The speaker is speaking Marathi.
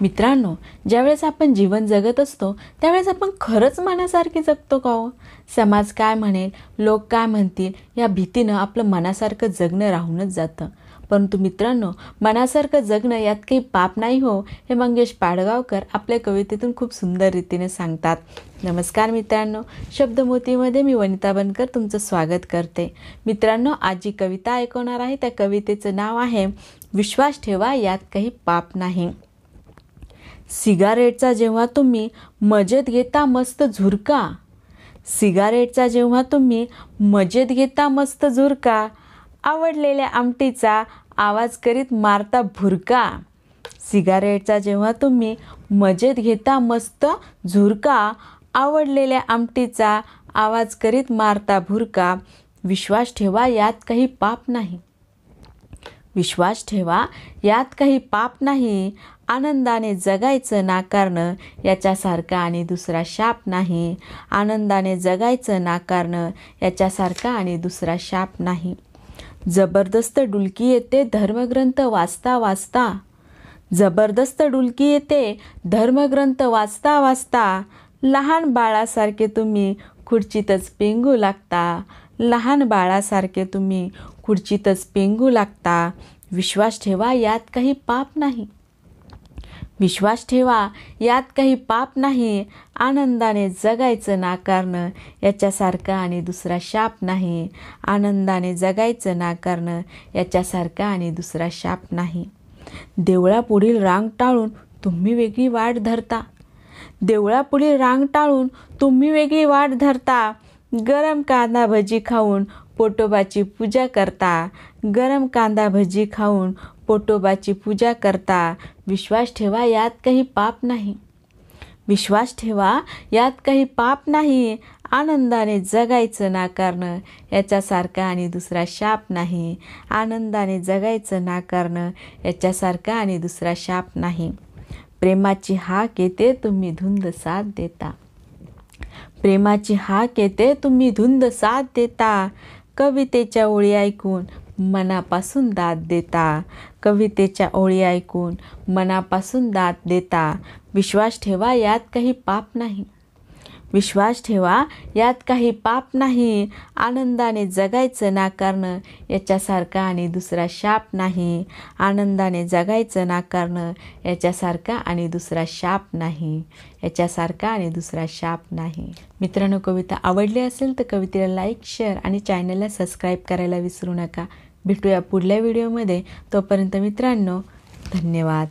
मित्रांनो, ज्यावेळेस आपण जीवन जगत असतो त्यावेळेस आपण खरंच मनासारखे जगतो का हो? समाज काय म्हणेल, लोक काय म्हणतील या भीतीनं आपलं मनासारखं जगणं राहूनच जातं. परंतु मित्रांनो, मनासारखं जगणं यात काही पाप नाही हो, हे मंगेश पाडगावकर आपल्या कवितेतून खूप सुंदर रीतीने सांगतात. नमस्कार मित्रांनो, शब्दमोतीमध्ये मी वनिता बनकर तुमचं स्वागत करते. मित्रांनो, आज जी कविता ऐकवणार आहे त्या कवितेचं नाव आहे विश्वास ठेवा यात काही पाप नाही. सिगारेटचा जेव्हा तुम्ही मजेत घेता मस्त झुरका, सिगारेटचा जेव्हा तुम्ही मजेत घेता मस्त झुरका, आवडलेल्या आमटीचा आवाज करीत मारता भुरका. सिगारेटचा जेव्हा तुम्ही मजेत घेता मस्त झुरका, आवडलेल्या आमटीचा आवाज करीत मारता भुरका. विश्वास ठेवा यात काही पाप नाही. विश्वास ठेवा यात काही पाप नाही. आनंदाने जगायचं नाकारणं याच्यासारखा आणि दुसरा शाप नाही. आनंदाने जगायचं नाकारणं याच्यासारखा आणि दुसरा शाप नाही. जबरदस्त डुलकी येते धर्मग्रंथ वाचता वाचता, जबरदस्त डुलकी येते धर्मग्रंथ वाचता वाचता. लहान बाळासारखे तुम्ही खुर्चीतच पेंगू लागता, लहान बाळासारखे तुम्ही खुर्चीतच पेंगू लागता. विश्वास ठेवा यात काही पाप नाही. विश्वास ठेवा यात काही पाप नाही. आनंदाने जगायचं नाकारणं याच्यासारखा आणि दुसरा शाप नाही. आनंदाने जगायचं नाकारणं याच्यासारखा आणि दुसरा शाप नाही. देवळापुढील रांग टाळून तुम्ही वेगळी वाट धरता, देवळापुढील रांग टाळून तुम्ही वेगळी वाट धरता. गरम कांदा भजी खाऊन पोटोबाची पूजा करता, गरम कांदा भजी खाऊन पोटोबाची पूजा करता. विश्वास ठेवा यात काही पाप नाही. विश्वास ठेवा यात काही पाप नाही. आनंदाने जगायचं नाकारणं याच्यासारखा आणि दुसरा शाप नाही. आनंदाने जगायचं नाकारणं याच्यासारखा आणि दुसरा शाप नाही. प्रेमाची हाक येते तुम्ही धुंद साथ देता, प्रेमाची हाक येते तुम्ही धुंद साथ देता. कवितेच्या ओळी ऐकून मनापासून दाद देता, कवितेच्या ओळी ऐकून मनापासून दाद देता. विश्वास ठेवा यात काही पाप नाही. विश्वास ठेवा यात काही पाप नाही. आनंदाने जगायचं नाकारणं याच्यासारखा आणि दुसरा शाप नाही. आनंदाने जगायचं नाकारणं याच्यासारखा आणि दुसरा शाप नाही. याच्यासारखा आणि दुसरा शाप नाही. मित्रांनो, कविता आवडली असेल तर कवितेला लाईक, शेअर आणि चॅनलला सबस्क्राईब करायला विसरू नका. भेटूया पुढल्या व्हिडिओमध्ये. तोपर्यंत मित्रांनो, धन्यवाद.